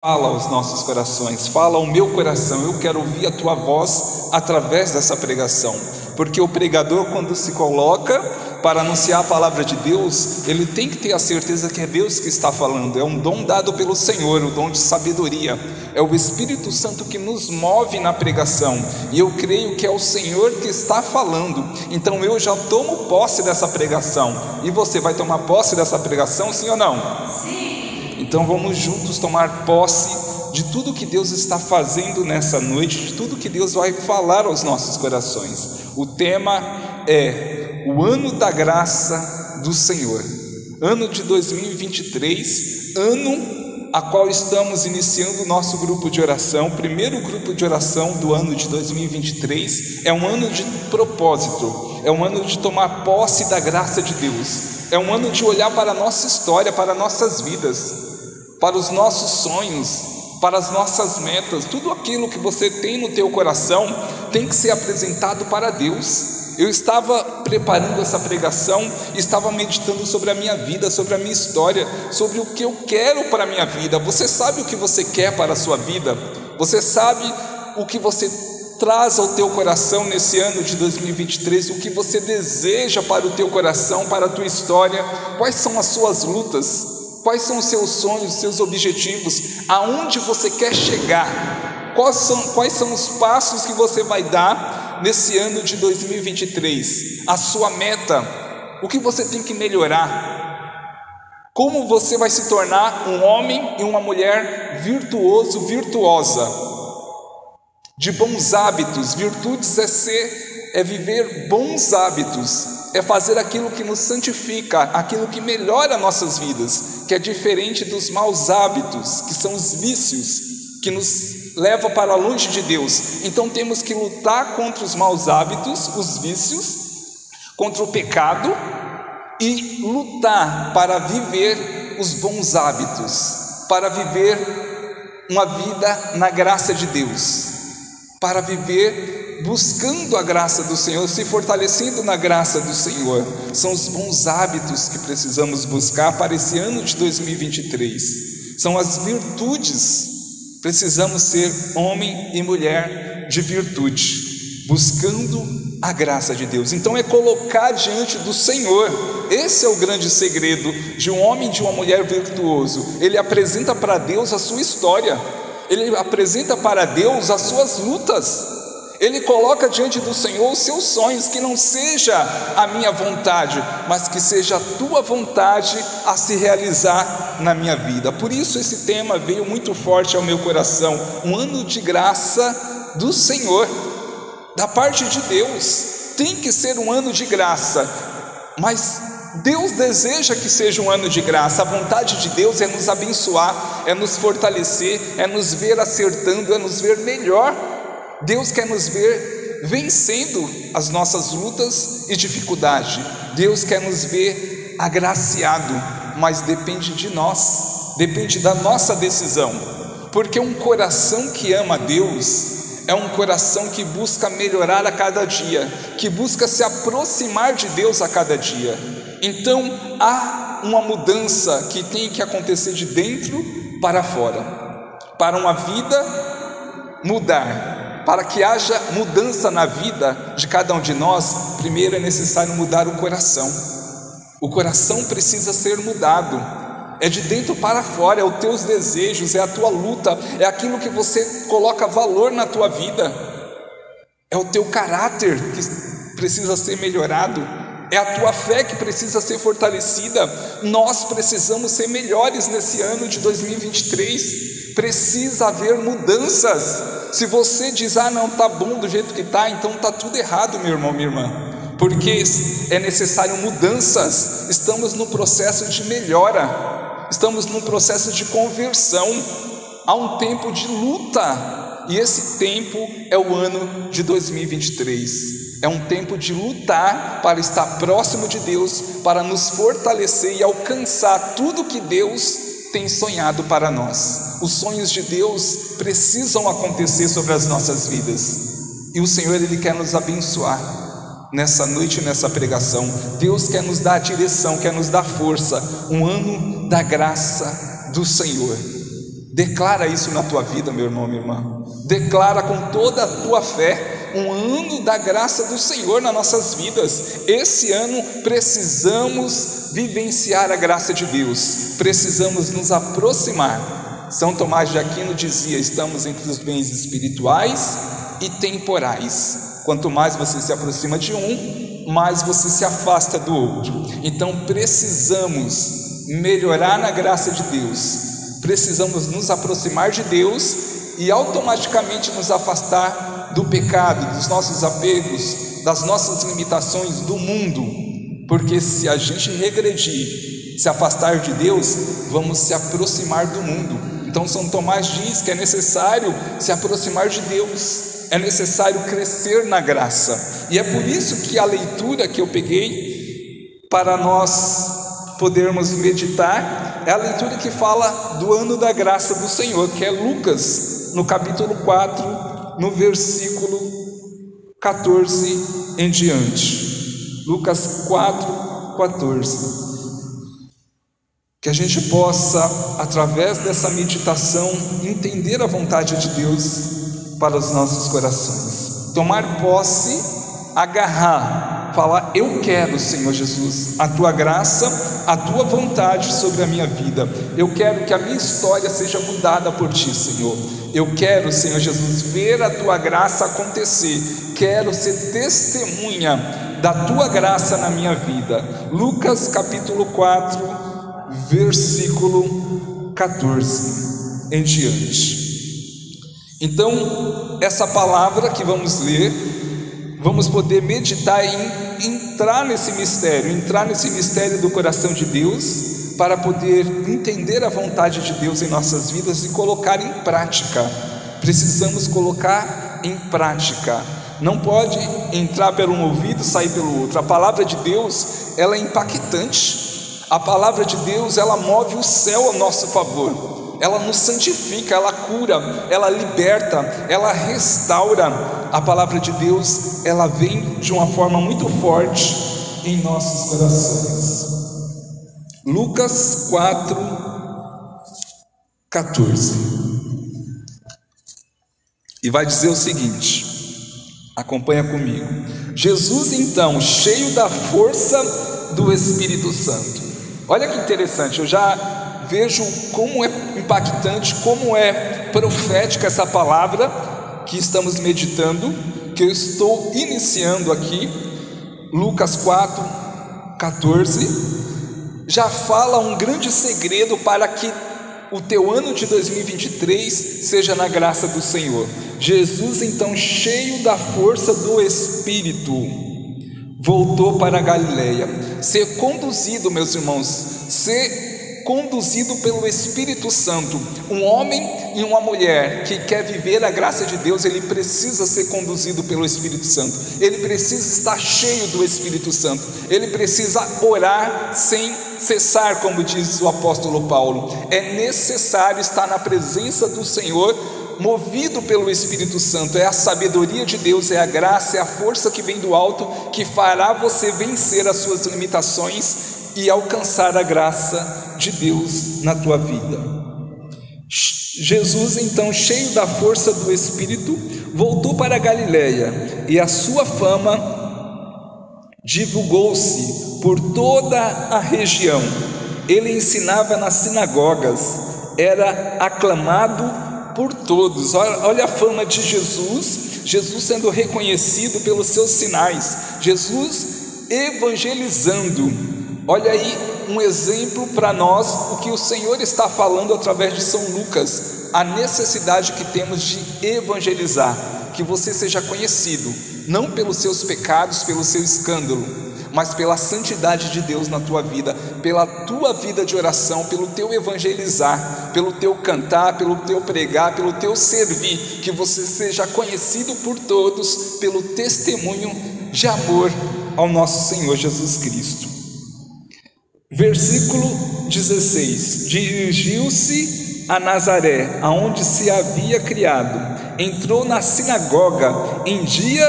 Fala aos nossos corações, fala ao meu coração. Eu quero ouvir a tua voz através dessa pregação, porque o pregador, quando se coloca para anunciar a palavra de Deus, ele tem que ter a certeza que é Deus que está falando. É um dom dado pelo Senhor, o dom de sabedoria. É o Espírito Santo que nos move na pregação, e eu creio que é o Senhor que está falando. Então eu já tomo posse dessa pregação. E você vai tomar posse dessa pregação, sim ou não? Sim. Então vamos juntos tomar posse de tudo que Deus está fazendo nessa noite, de tudo que Deus vai falar aos nossos corações. O tema é o ano da graça do Senhor, ano de 2023, ano a qual estamos iniciando o nosso grupo de oração. O primeiro grupo de oração do ano de 2023 é um ano de propósito, é um ano de tomar posse da graça de Deus, é um ano de olhar para a nossa história, para nossas vidas, para os nossos sonhos, para as nossas metas. Tudo aquilo que você tem no teu coração tem que ser apresentado para Deus. Eu estava preparando essa pregação, estava meditando sobre a minha vida, sobre a minha história, sobre o que eu quero para a minha vida. Você sabe o que você quer para a sua vida? Você sabe o que você traz ao teu coração nesse ano de 2023? O que você deseja para o teu coração, para a tua história? Quais são as suas lutas? Quais são os seus sonhos, os seus objetivos? Aonde você quer chegar? Quais são os passos que você vai dar nesse ano de 2023? A sua meta? O que você tem que melhorar? Como você vai se tornar um homem e uma mulher virtuoso, virtuosa? De bons hábitos. Virtudes é viver bons hábitos, é fazer aquilo que nos santifica, aquilo que melhora nossas vidas, que é diferente dos maus hábitos, que são os vícios, que nos levam para longe de Deus. Então temos que lutar contra os maus hábitos, os vícios, contra o pecado, e lutar para viver os bons hábitos, para viver uma vida na graça de Deus, para viver buscando a graça do Senhor, se fortalecendo na graça do Senhor. São os bons hábitos que precisamos buscar para esse ano de 2023. São as virtudes. Precisamos ser homem e mulher de virtude, buscando a graça de Deus. Então é colocar diante do Senhor. Esse é o grande segredo de um homem e de uma mulher virtuoso. Ele apresenta para Deus a sua história, ele apresenta para Deus as suas lutas. Ele coloca diante do Senhor os seus sonhos, que não seja a minha vontade, mas que seja a tua vontade a se realizar na minha vida. Por isso esse tema veio muito forte ao meu coração, um ano de graça do Senhor, da parte de Deus. Tem que ser um ano de graça, mas Deus deseja que seja um ano de graça. A vontade de Deus é nos abençoar, é nos fortalecer, é nos ver acertando, é nos ver melhor. Deus quer nos ver vencendo as nossas lutas e dificuldades. Deus quer nos ver agraciado, mas depende de nós, depende da nossa decisão. Porque um coração que ama a Deus é um coração que busca melhorar a cada dia, que busca se aproximar de Deus a cada dia. Então há uma mudança que tem que acontecer de dentro para fora, para uma vida mudar. Para que haja mudança na vida de cada um de nós, primeiro é necessário mudar o coração. O coração precisa ser mudado. É de dentro para fora, é os teus desejos, é a tua luta, é aquilo que você coloca valor na tua vida, é o teu caráter que precisa ser melhorado, é a tua fé que precisa ser fortalecida. Nós precisamos ser melhores nesse ano de 2023. Precisa haver mudanças. Se você diz, não, está bom do jeito que está, então está tudo errado, meu irmão, minha irmã, porque é necessário mudanças. Estamos no processo de melhora, estamos num processo de conversão. Há um tempo de luta, e esse tempo é o ano de 2023. É um tempo de lutar para estar próximo de Deus, para nos fortalecer e alcançar tudo que Deus tem sonhado para nós. Os sonhos de Deus precisam acontecer sobre as nossas vidas, e o Senhor, Ele quer nos abençoar nessa noite, nessa pregação. Deus quer nos dar direção, quer nos dar força. Um ano da graça do Senhor. Declara isso na tua vida, meu irmão, minha irmã. Declara com toda a tua fé um ano da graça do Senhor nas nossas vidas. Esse ano precisamos vivenciar a graça de Deus, precisamos nos aproximar. São Tomás de Aquino dizia: estamos entre os bens espirituais e temporais. Quanto mais você se aproxima de um, mais você se afasta do outro. Então precisamos melhorar na graça de Deus, precisamos nos aproximar de Deus e automaticamente nos afastar do pecado, dos nossos apegos, das nossas limitações, do mundo. Porque se a gente regredir, se afastar de Deus, vamos se aproximar do mundo. Então São Tomás diz que é necessário se aproximar de Deus, é necessário crescer na graça. E é por isso que a leitura que eu peguei para nós podermos meditar é a leitura que fala do ano da graça do Senhor, que é Lucas, no capítulo 4, no versículo 14 em diante. Lucas 4, 14. Que a gente possa, através dessa meditação, entender a vontade de Deus para os nossos corações, tomar posse, agarrar, falar: eu quero, Senhor Jesus, a tua graça, a tua vontade sobre a minha vida. Eu quero que a minha história seja mudada por ti, Senhor. Eu quero, Senhor Jesus, ver a tua graça acontecer. Quero ser testemunha da tua graça na minha vida. Lucas capítulo 4, versículo 14 em diante. Então, essa palavra que vamos ler, vamos poder meditar em entrar nesse mistério do coração de Deus, para poder entender a vontade de Deus em nossas vidas e colocar em prática. Precisamos colocar em prática. Não pode entrar por um ouvido e sair pelo outro. A palavra de Deus, ela é impactante. A palavra de Deus, ela move o céu ao nosso favor. Ela nos santifica, ela cura, ela liberta, ela restaura. A palavra de Deus, ela vem de uma forma muito forte em nossos corações. Lucas 4, 14. E vai dizer o seguinte, acompanha comigo. Jesus então, cheio da força do Espírito Santo. Olha que interessante, eu já vejo como é impactante, como é profética essa palavra que estamos meditando, que eu estou iniciando aqui. Lucas 4, 14, já fala um grande segredo para que o teu ano de 2023 seja na graça do Senhor. Jesus então, cheio da força do Espírito, voltou para a Galileia. Ser conduzido, meus irmãos, ser conduzido pelo Espírito Santo. Um homem e uma mulher que quer viver a graça de Deus, ele precisa ser conduzido pelo Espírito Santo. Ele precisa estar cheio do Espírito Santo. Ele precisa orar sem cessar, como diz o apóstolo Paulo. É necessário estar na presença do Senhor, movido pelo Espírito Santo. É a sabedoria de Deus, é a graça, é a força que vem do alto, que fará você vencer as suas limitações e alcançar a graça de Deus na tua vida. Jesus então, cheio da força do Espírito, voltou para a Galileia, e a sua fama divulgou-se por toda a região. Ele ensinava nas sinagogas, era aclamado por todos. Olha a fama de Jesus, Jesus sendo reconhecido pelos seus sinais, Jesus evangelizando. Olha aí um exemplo para nós, o que o Senhor está falando através de São Lucas, a necessidade que temos de evangelizar, que você seja conhecido, não pelos seus pecados, pelo seu escândalo, mas pela santidade de Deus na tua vida, pela tua vida de oração, pelo teu evangelizar, pelo teu cantar, pelo teu pregar, pelo teu servir, que você seja conhecido por todos pelo testemunho de amor ao nosso Senhor Jesus Cristo. Versículo 16: dirigiu-se a Nazaré, aonde se havia criado, entrou na sinagoga em dia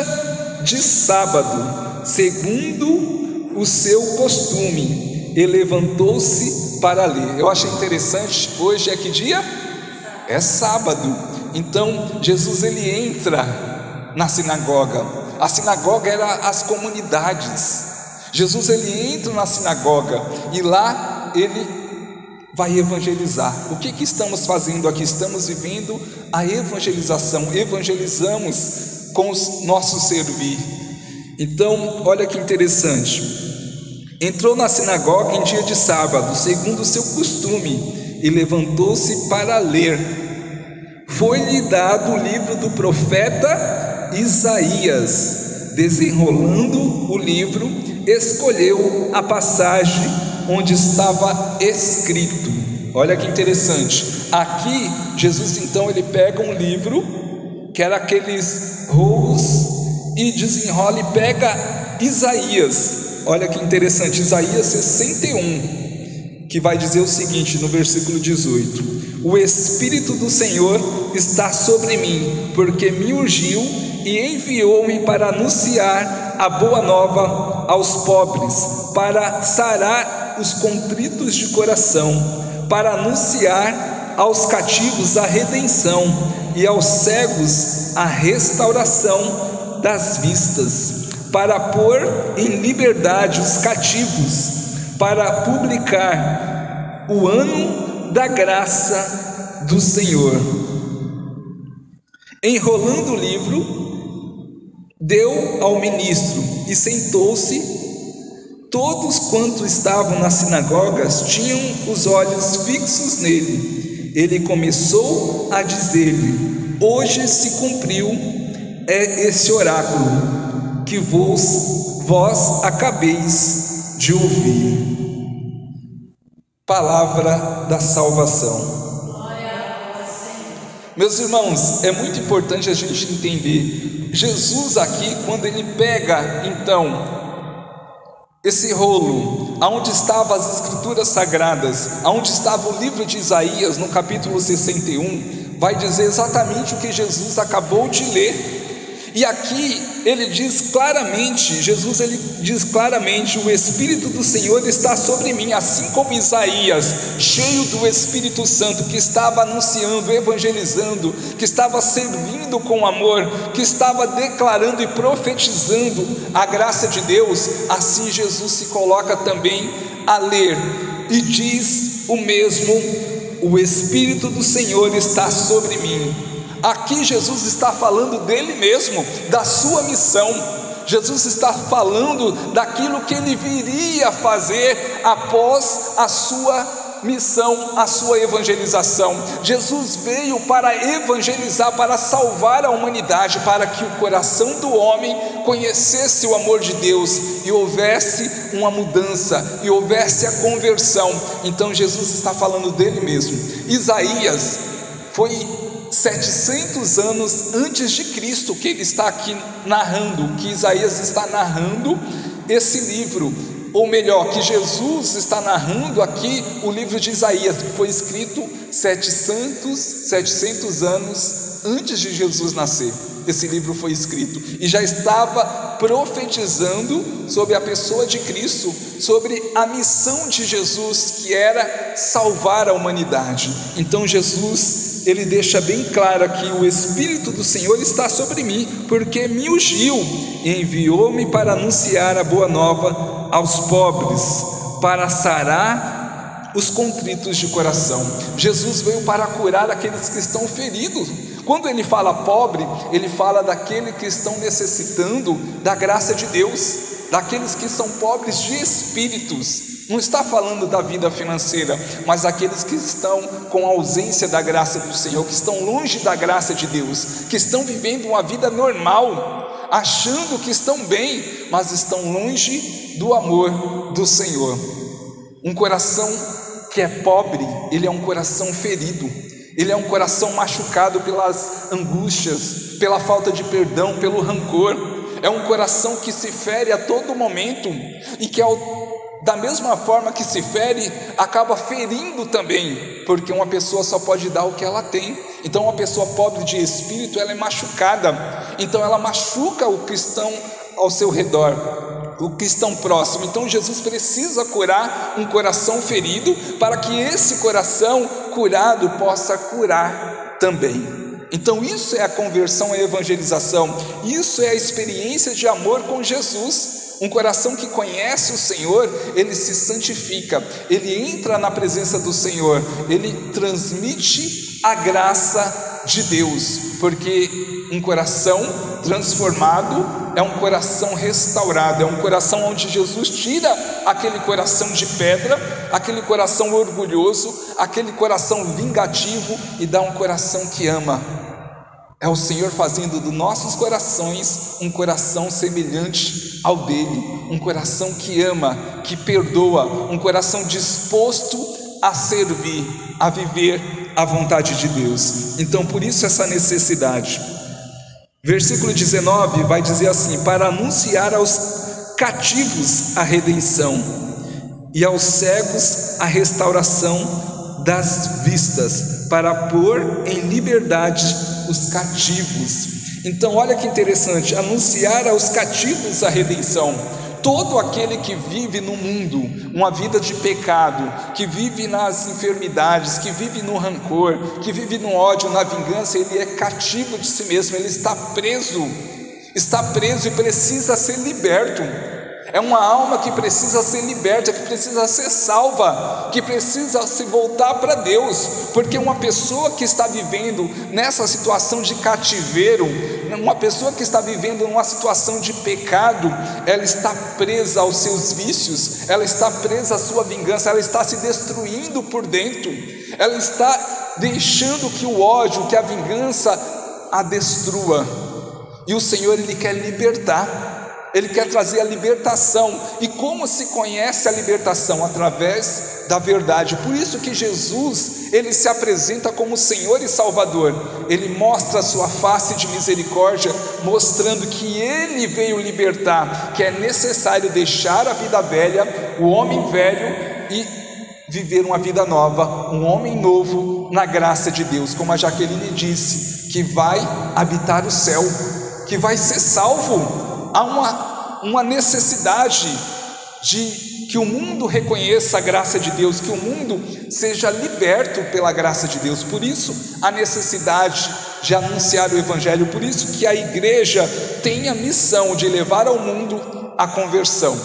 de sábado, segundo o seu costume, e levantou-se para ler. Eu achei interessante, hoje é que dia? é sábado. Então Jesus ele entra na sinagoga. A sinagoga era as comunidades. Jesus ele entra na sinagoga e lá ele vai evangelizar. O que estamos fazendo aqui? Estamos vivendo a evangelização. Evangelizamos com o nosso servir. Então, olha que interessante. Entrou na sinagoga em dia de sábado, segundo o seu costume, e levantou-se para ler. Foi-lhe dado o livro do profeta Isaías. Desenrolando o livro, escolheu a passagem onde estava escrito. Olha que interessante. Aqui, Jesus então ele pega um livro, que era aqueles rolos, e desenrola e pega Isaías. Olha que interessante, Isaías 61, que vai dizer o seguinte no versículo 18: o Espírito do Senhor está sobre mim, porque me ungiu e enviou-me para anunciar a boa nova aos pobres, para sarar os contritos de coração, para anunciar aos cativos a redenção e aos cegos a restauração das vistas, para pôr em liberdade os cativos, para publicar o ano da graça do Senhor. Enrolando o livro, deu ao ministro e sentou-se. Todos quantos estavam nas sinagogas tinham os olhos fixos nele. Ele começou a dizer-lhe: hoje se cumpriu esse oráculo que vós acabeis de ouvir. Palavra da salvação. Meus irmãos, é muito importante a gente entender, Jesus aqui, quando ele pega então esse rolo, aonde estavam as escrituras sagradas, aonde estava o livro de Isaías, no capítulo 61, vai dizer exatamente o que Jesus acabou de ler. E aqui ele diz claramente, Jesus ele diz claramente: o Espírito do Senhor está sobre mim, assim como Isaías, cheio do Espírito Santo, que estava anunciando, evangelizando, que estava servindo com amor, que estava declarando e profetizando a graça de Deus, assim Jesus se coloca também a ler e diz o mesmo: o Espírito do Senhor está sobre mim. Aqui Jesus está falando dele mesmo, da sua missão. Jesus está falando daquilo que ele viria fazer após a sua missão, a sua evangelização. Jesus veio para evangelizar, para salvar a humanidade, para que o coração do homem conhecesse o amor de Deus e houvesse uma mudança, e houvesse a conversão. Então Jesus está falando dele mesmo. Isaías foi 700 anos antes de Cristo que ele está aqui narrando, que Isaías está narrando esse livro, ou melhor, que Jesus está narrando aqui o livro de Isaías, que foi escrito 700 anos antes de Jesus nascer. Esse livro foi escrito e já estava profetizando sobre a pessoa de Cristo, sobre a missão de Jesus, que era salvar a humanidade. Então Jesus, ele deixa bem claro aqui: o Espírito do Senhor está sobre mim, porque me ungiu e enviou-me para anunciar a boa nova aos pobres, para sarar os contritos de coração. Jesus veio para curar aqueles que estão feridos. Quando ele fala pobre, ele fala daqueles que estão necessitando da graça de Deus, daqueles que são pobres de espíritos. Não está falando da vida financeira, mas aqueles que estão com a ausência da graça do Senhor, que estão longe da graça de Deus, que estão vivendo uma vida normal, achando que estão bem, mas estão longe do amor do Senhor. Um coração que é pobre, ele é um coração ferido. Ele é um coração machucado pelas angústias, pela falta de perdão, pelo rancor. É um coração que se fere a todo momento e que, da mesma forma que se fere, acaba ferindo também, porque uma pessoa só pode dar o que ela tem. Então uma pessoa pobre de espírito, ela é machucada, então ela machuca o cristão ao seu redor. o que estão próximos. Então Jesus precisa curar um coração ferido, para que esse coração curado possa curar também. Então isso é a conversão, a evangelização, isso é a experiência de amor com Jesus. Um coração que conhece o Senhor, ele se santifica, ele entra na presença do Senhor, ele transmite a graça de Deus, porque um coração transformado é um coração restaurado, é um coração onde Jesus tira aquele coração de pedra, aquele coração orgulhoso, aquele coração vingativo e dá um coração que ama. É o Senhor fazendo dos nossos corações um coração semelhante ao dele, um coração que ama, que perdoa, um coração disposto a servir, a viver a vontade de Deus. Então por isso essa necessidade. Versículo 19 vai dizer assim: para anunciar aos cativos a redenção e aos cegos a restauração das vistas, para pôr em liberdade os cativos. Então olha que interessante, anunciar aos cativos a redenção. Todo aquele que vive no mundo uma vida de pecado, que vive nas enfermidades, que vive no rancor, que vive no ódio, na vingança, ele é cativo de si mesmo, ele está preso e precisa ser liberto. É uma alma que precisa ser liberta, que precisa ser salva, que precisa se voltar para Deus, porque uma pessoa que está vivendo nessa situação de cativeiro, uma pessoa que está vivendo numa situação de pecado, ela está presa aos seus vícios, ela está presa à sua vingança, ela está se destruindo por dentro, ela está deixando que o ódio, que a vingança a destrua. E o Senhor, ele quer libertar, ele quer trazer a libertação. E como se conhece a libertação? Através da verdade. Por isso que Jesus, ele se apresenta como Senhor e Salvador. Ele mostra a sua face de misericórdia, mostrando que ele veio libertar, que é necessário deixar a vida velha, o homem velho, e viver uma vida nova, um homem novo na graça de Deus. Como a Jaqueline disse, que vai habitar o céu, que vai ser salvo. Há uma necessidade de que o mundo reconheça a graça de Deus, que o mundo seja liberto pela graça de Deus. Por isso a necessidade de anunciar o Evangelho, por isso que a igreja tem a missão de levar ao mundo a conversão.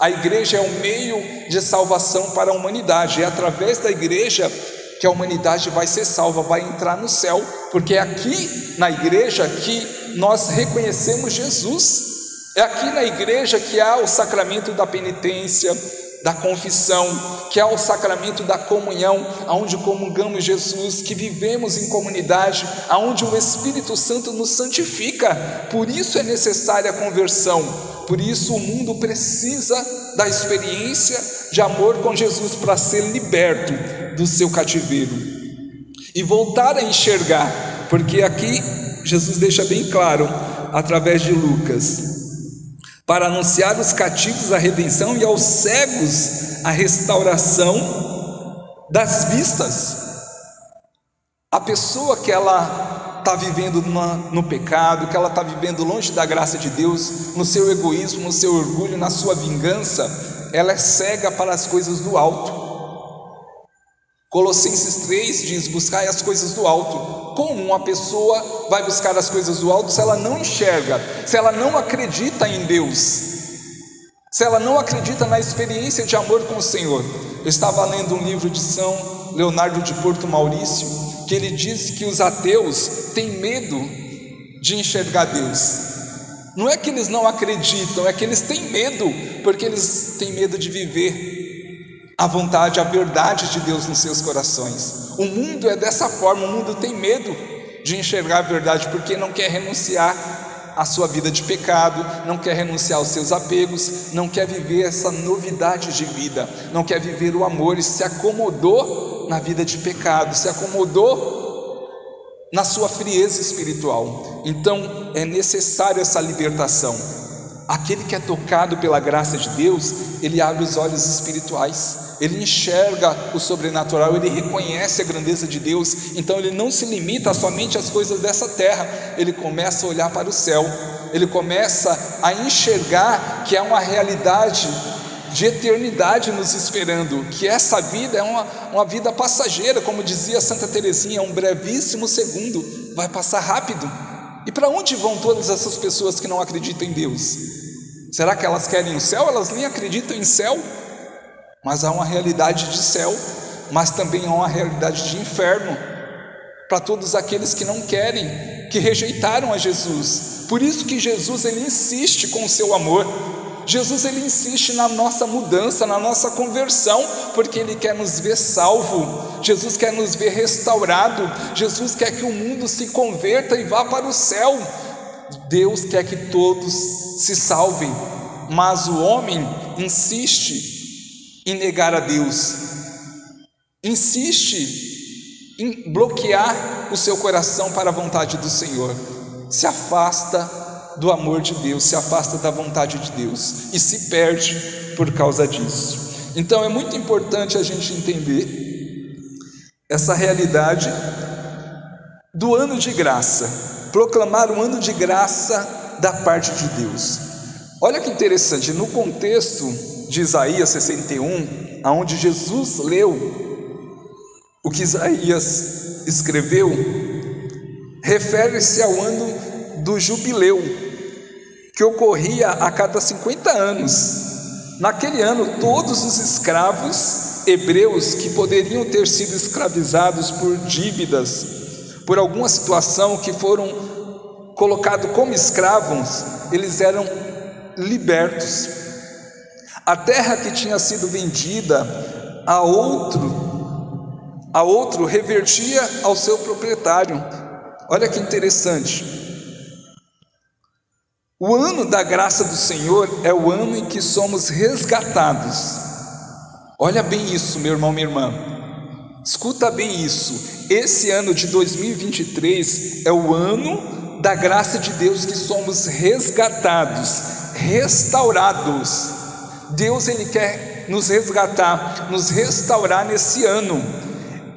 A igreja é um meio de salvação para a humanidade, é através da igreja que a humanidade vai ser salva, vai entrar no céu, porque é aqui na igreja que nós reconhecemos Jesus. É aqui na igreja que há o sacramento da penitência, da confissão, que há o sacramento da comunhão, onde comungamos Jesus, que vivemos em comunidade, onde o Espírito Santo nos santifica. Por isso é necessária a conversão, por isso o mundo precisa da experiência de amor com Jesus para ser liberto do seu cativeiro e voltar a enxergar, porque aqui Jesus deixa bem claro, através de Lucas, para anunciar aos cativos a redenção e aos cegos a restauração das vistas. A pessoa que ela está vivendo no pecado, que ela está vivendo longe da graça de Deus, no seu egoísmo, no seu orgulho, na sua vingança, ela é cega para as coisas do alto. Colossenses 3 diz: buscai as coisas do alto. Como uma pessoa vai buscar as coisas do alto se ela não enxerga, se ela não acredita em Deus, se ela não acredita na experiência de amor com o Senhor? Eu estava lendo um livro de São Leonardo de Porto Maurício, que ele diz que os ateus têm medo de enxergar Deus. Não é que eles não acreditam, é que eles têm medo, porque eles têm medo de viver a vontade, a verdade de Deus nos seus corações. O mundo é dessa forma, o mundo tem medo de enxergar a verdade, porque não quer renunciar à sua vida de pecado, não quer renunciar aos seus apegos, não quer viver essa novidade de vida, não quer viver o amor, e se acomodou na vida de pecado, se acomodou na sua frieza espiritual. Então é necessário essa libertação. Aquele que é tocado pela graça de Deus, ele abre os olhos espirituais, ele enxerga o sobrenatural, ele reconhece a grandeza de Deus. Então ele não se limita somente às coisas dessa terra, ele começa a olhar para o céu, ele começa a enxergar que há uma realidade de eternidade nos esperando, que essa vida é uma vida passageira, como dizia Santa Teresinha, um brevíssimo segundo, vai passar rápido. E para onde vão todas essas pessoas que não acreditam em Deus? Será que elas querem o céu? Elas nem acreditam em céu. Mas há uma realidade de céu, mas também há uma realidade de inferno para todos aqueles que não querem, que rejeitaram a Jesus. Por isso que Jesus, ele insiste com o seu amor. Jesus, ele insiste na nossa mudança, na nossa conversão, porque ele quer nos ver salvo. Jesus quer nos ver restaurado. Jesus quer que o mundo se converta e vá para o céu. Deus quer que todos se salvem, mas o homem insiste em negar a Deus, insiste em bloquear o seu coração para a vontade do Senhor, se afasta do amor de Deus, se afasta da vontade de Deus e se perde por causa disso. Então é muito importante a gente entender essa realidade do ano de graça, proclamar um ano de graça da parte de Deus. Olha que interessante, no contexto de Isaías 61, onde Jesus leu o que Isaías escreveu, refere-se ao ano do jubileu, que ocorria a cada 50 anos. Naquele ano, todos os escravos hebreus que poderiam ter sido escravizados por dívidas, por alguma situação, que foram colocados como escravos, eles eram libertos. A terra que tinha sido vendida a outro revertia ao seu proprietário. Olha que interessante. O ano da graça do Senhor é o ano em que somos resgatados. Olha bem isso, meu irmão, minha irmã. Escuta bem isso. Esse ano de 2023 é o ano da graça de Deus, que somos resgatados, restaurados. Deus, ele quer nos resgatar, nos restaurar nesse ano.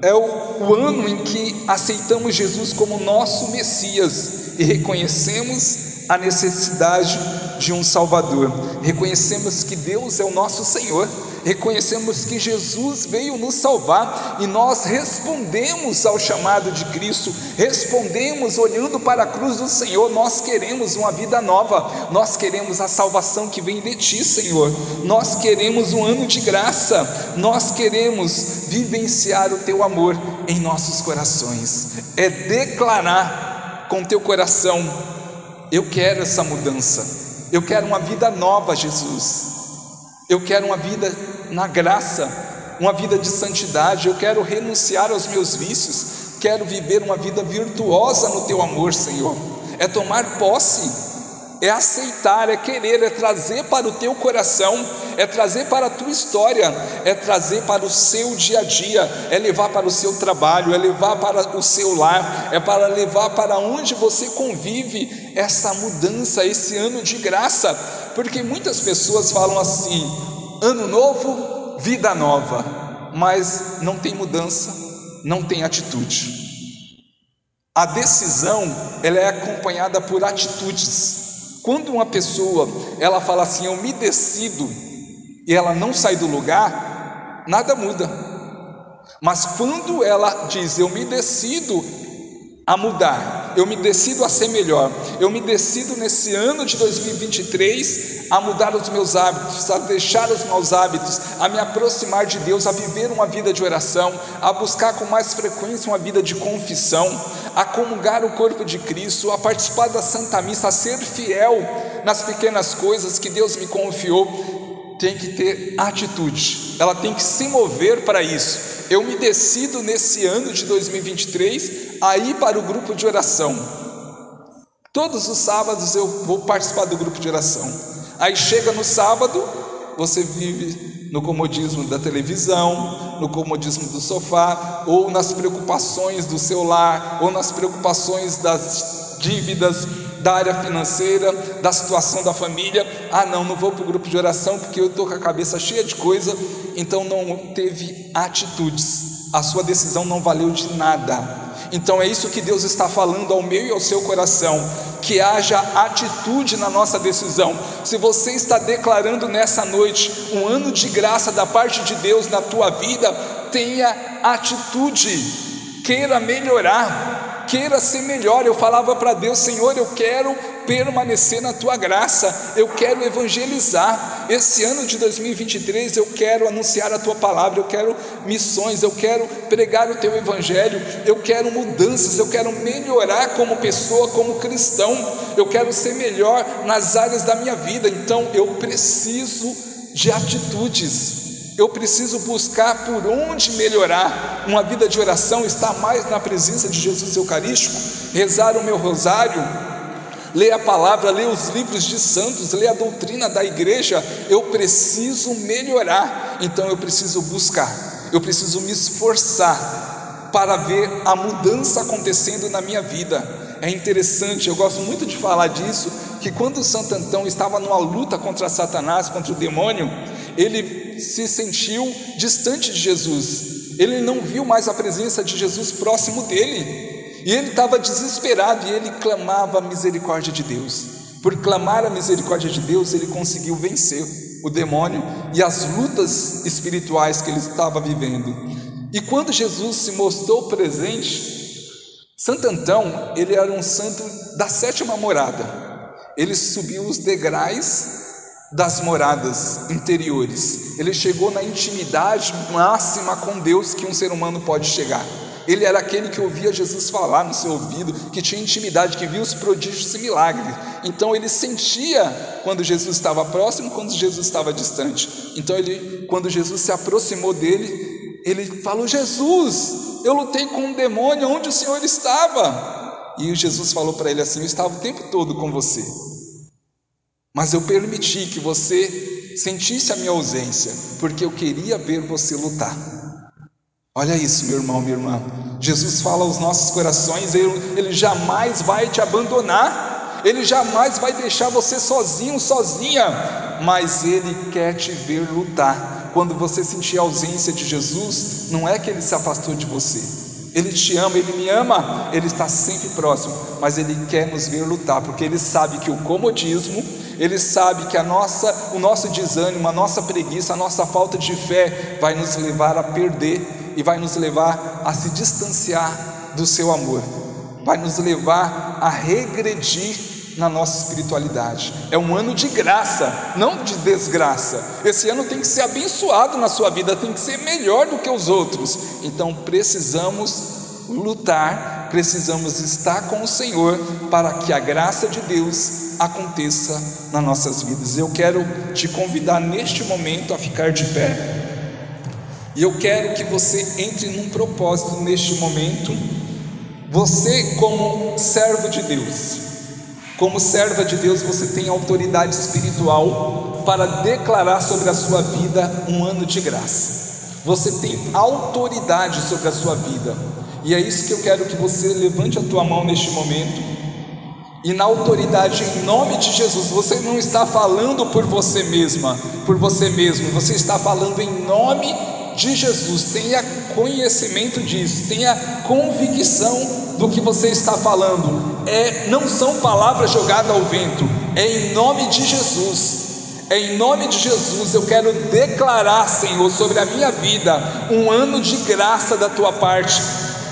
É o ano em que aceitamos Jesus como nosso Messias e reconhecemos a necessidade de um Salvador. Reconhecemos que Deus é o nosso Senhor, reconhecemos que Jesus veio nos salvar e nós respondemos ao chamado de Cristo, respondemos olhando para a cruz do Senhor. Nós queremos uma vida nova, nós queremos a salvação que vem de Ti, Senhor. Nós queremos um ano de graça, nós queremos vivenciar o Teu amor em nossos corações. É declarar com teu coração: eu quero essa mudança, eu quero uma vida nova, Jesus. Eu quero uma vida na graça, uma vida de santidade. Eu quero renunciar aos meus vícios, quero viver uma vida virtuosa no Teu amor, Senhor. É tomar posse, é aceitar, é querer, é trazer para o Teu coração, é trazer para a Tua história, é trazer para o seu dia a dia, é levar para o seu trabalho, é levar para o seu lar, é para levar para onde você convive essa mudança, esse ano de graça. Porque muitas pessoas falam assim: ano novo, vida nova, mas não tem mudança, não tem atitude. A decisão, ela é acompanhada por atitudes. Quando uma pessoa, ela fala assim: eu me decido, e ela não sai do lugar, nada muda. Mas quando ela diz: eu me decido a mudar, eu me decido a ser melhor, eu me decido nesse ano de 2023 a mudar os meus hábitos, a deixar os maus hábitos, a me aproximar de Deus, a viver uma vida de oração, a buscar com mais frequência uma vida de confissão, a comungar o corpo de Cristo, a participar da Santa Missa, a ser fiel nas pequenas coisas que Deus me confiou. Tem que ter atitude, ela tem que se mover para isso. Eu me decido nesse ano de 2023 a ir para o grupo de oração. Todos os sábados eu vou participar do grupo de oração. Aí chega no sábado, você vive no comodismo da televisão, no comodismo do sofá, ou nas preocupações do seu lar, ou nas preocupações das dívidas, da área financeira, da situação da família. Não vou para o grupo de oração porque eu estou com a cabeça cheia de coisa. Então não teve atitudes, a sua decisão não valeu de nada. Então é isso que Deus está falando ao meu e ao seu coração, que haja atitude na nossa decisão. Se você está declarando nessa noite um ano de graça da parte de Deus na tua vida, tenha atitude, queira melhorar, queira ser melhor. Eu falava para Deus: Senhor, eu quero permanecer na tua graça, eu quero evangelizar. Esse ano de 2023 eu quero anunciar a tua palavra, eu quero missões, eu quero pregar o teu evangelho, eu quero mudanças, eu quero melhorar como pessoa, como cristão, eu quero ser melhor nas áreas da minha vida. Então eu preciso de atitudes, eu preciso buscar por onde melhorar. Uma vida de oração, estar mais na presença de Jesus Eucarístico, rezar o meu rosário, ler a palavra, ler os livros de santos, ler a doutrina da igreja. Eu preciso melhorar, então eu preciso buscar, eu preciso me esforçar para ver a mudança acontecendo na minha vida. É interessante, eu gosto muito de falar disso, que quando Santo Antão estava numa luta contra Satanás, contra o demônio, ele se sentiu distante de Jesus, ele não viu mais a presença de Jesus próximo dele, e ele estava desesperado, e ele clamava a misericórdia de Deus. Por clamar a misericórdia de Deus, ele conseguiu vencer o demônio e as lutas espirituais que ele estava vivendo. E quando Jesus se mostrou presente, Santo Antão, ele era um santo da 7ª morada. Ele subiu os degraus das moradas interiores, ele chegou na intimidade máxima com Deus que um ser humano pode chegar. Ele era aquele que ouvia Jesus falar no seu ouvido, que tinha intimidade, que via os prodígios e milagres. Então ele sentia quando Jesus estava próximo, quando Jesus estava distante. Então quando Jesus se aproximou dele, ele falou: Jesus, eu lutei com um demônio, onde o Senhor estava? E Jesus falou para ele assim: eu estava o tempo todo com você, mas eu permiti que você sentisse a minha ausência, porque eu queria ver você lutar. Olha isso, meu irmão, minha irmã. Jesus fala aos nossos corações, ele jamais vai te abandonar, ele jamais vai deixar você sozinho, sozinha, mas ele quer te ver lutar. Quando você sentir a ausência de Jesus, não é que ele se afastou de você, ele te ama, ele me ama, ele está sempre próximo, mas ele quer nos ver lutar, porque ele sabe que o comodismo, ele sabe que o nosso desânimo, a nossa preguiça, a nossa falta de fé vai nos levar a perder e vai nos levar a se distanciar do seu amor, vai nos levar a regredir na nossa espiritualidade. É um ano de graça, não de desgraça. Esse ano tem que ser abençoado na sua vida, tem que ser melhor do que os outros. Então precisamos lutar, precisamos estar com o Senhor para que a graça de Deus aconteça nas nossas vidas. Eu quero te convidar neste momento a ficar de pé, e eu quero que você entre num propósito neste momento. Você, como servo de Deus, como serva de Deus, você tem autoridade espiritual para declarar sobre a sua vida um ano de graça. Você tem autoridade sobre a sua vida, e é isso que eu quero que você levante a tua mão neste momento. E na autoridade, em nome de Jesus, você não está falando por você mesma, por você mesmo, você está falando em nome de Jesus. Tenha conhecimento disso, tenha convicção do que você está falando. Não são palavras jogadas ao vento, é em nome de Jesus. É em nome de Jesus. Eu quero declarar, Senhor, sobre a minha vida um ano de graça da tua parte,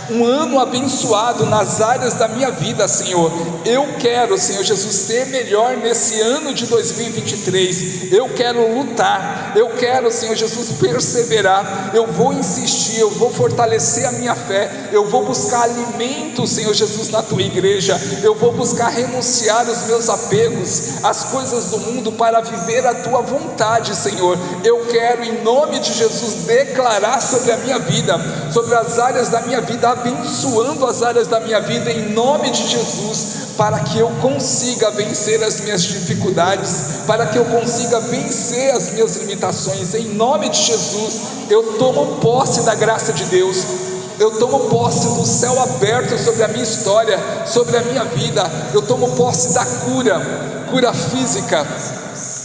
um ano abençoado nas áreas da minha vida, Senhor. Eu quero, Senhor Jesus, ser melhor nesse ano de 2023. Eu quero lutar, eu quero, Senhor Jesus, perseverar. Eu vou insistir, eu vou fortalecer a minha fé, eu vou buscar alimento, Senhor Jesus, na tua igreja. Eu vou buscar renunciar os meus apegos, as coisas do mundo, para viver a tua vontade, Senhor. Eu quero, em nome de Jesus, declarar sobre a minha vida, sobre as áreas da minha vida, abençoando as áreas da minha vida, em nome de Jesus, para que eu consiga vencer as minhas dificuldades, para que eu consiga vencer as minhas limitações. Em nome de Jesus, eu tomo posse da graça de Deus, eu tomo posse do céu aberto sobre a minha história, sobre a minha vida. Eu tomo posse da cura física,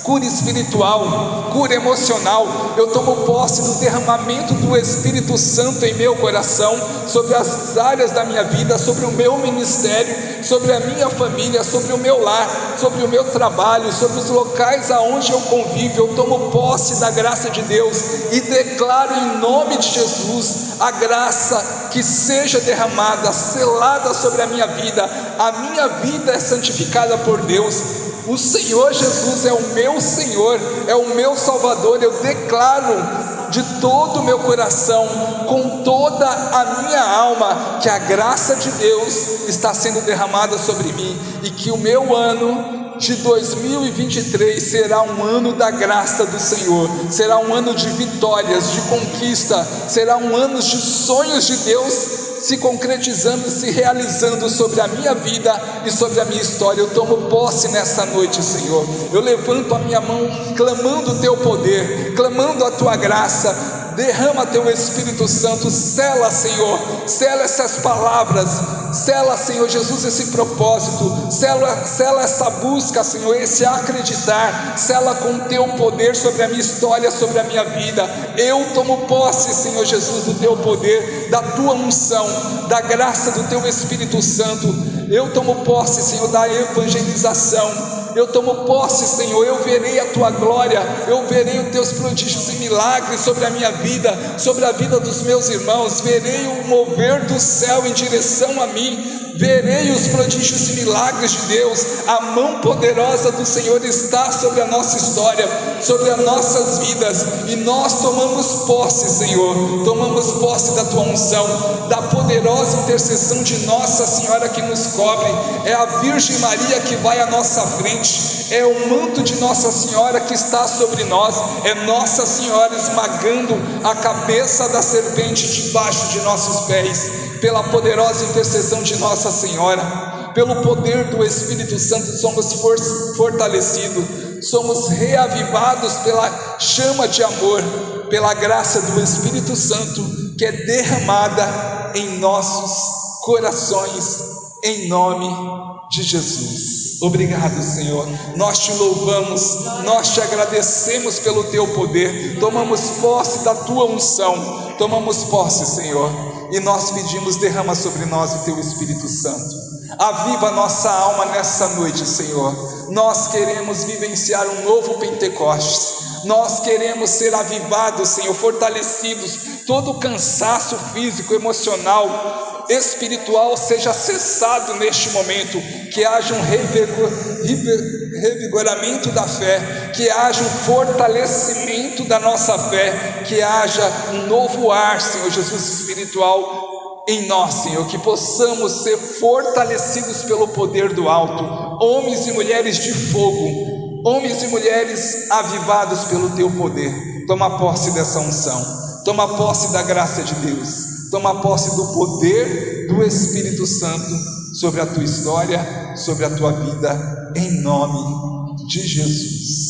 cura espiritual, cura emocional. Eu tomo posse do derramamento do Espírito Santo em meu coração, sobre as áreas da minha vida, sobre o meu ministério, sobre a minha família, sobre o meu lar, sobre o meu trabalho, sobre os locais aonde eu convivo. Eu tomo posse da graça de Deus e declaro em nome de Jesus a graça que seja derramada, selada sobre a minha vida. A minha vida é santificada por Deus. O Senhor Jesus é o meu Senhor, é o meu Salvador. Eu declaro de todo o meu coração, com toda a minha alma, que a graça de Deus está sendo derramada sobre mim, e que o meu ano de 2023 será um ano da graça do Senhor, será um ano de vitórias, de conquista, será um ano de sonhos de Deus se concretizando, se realizando sobre a minha vida e sobre a minha história. Eu tomo posse nessa noite, Senhor. Eu levanto a minha mão clamando o teu poder, clamando a tua graça. Derrama teu Espírito Santo, sela, Senhor, sela essas palavras, sela, Senhor Jesus, esse propósito, sela essa busca, Senhor, esse acreditar, sela com teu poder sobre a minha história, sobre a minha vida. Eu tomo posse, Senhor Jesus, do teu poder, da tua unção, da graça do teu Espírito Santo. Eu tomo posse, Senhor, da evangelização. Eu tomo posse, Senhor, eu verei a tua glória, eu verei os teus prodígios e milagres sobre a minha vida, sobre a vida dos meus irmãos. Verei o mover do céu em direção a mim, verei os prodígios e milagres de Deus. A mão poderosa do Senhor está sobre a nossa história, sobre as nossas vidas, e nós tomamos posse, Senhor, tomamos posse da tua unção, da poderosa intercessão de Nossa Senhora que nos cobre. É a Virgem Maria que vai à nossa frente, é o manto de Nossa Senhora que está sobre nós, é Nossa Senhora esmagando a cabeça da serpente debaixo de nossos pés, pela poderosa intercessão de Nossa Senhora. Pelo poder do Espírito Santo somos fortalecidos, somos reavivados pela chama de amor, pela graça do Espírito Santo que é derramada em nossos corações, em nome de Jesus. Obrigado, Senhor, nós te louvamos, nós te agradecemos pelo teu poder. Tomamos posse da tua unção, tomamos posse, Senhor, e nós pedimos: derrama sobre nós o teu Espírito Santo, aviva nossa alma nessa noite, Senhor. Nós queremos vivenciar um novo Pentecostes, nós queremos ser avivados, Senhor, fortalecidos. Todo o cansaço físico, emocional, espiritual seja cessado neste momento, que haja um revigoramento da fé, que haja um fortalecimento da nossa fé, que haja um novo ar, Senhor Jesus, espiritual em nós, Senhor, que possamos ser fortalecidos pelo poder do alto, homens e mulheres de fogo, homens e mulheres avivados pelo teu poder. Toma posse dessa unção, toma posse da graça de Deus, toma posse do poder do Espírito Santo sobre a tua história, sobre a tua vida, em nome de Jesus.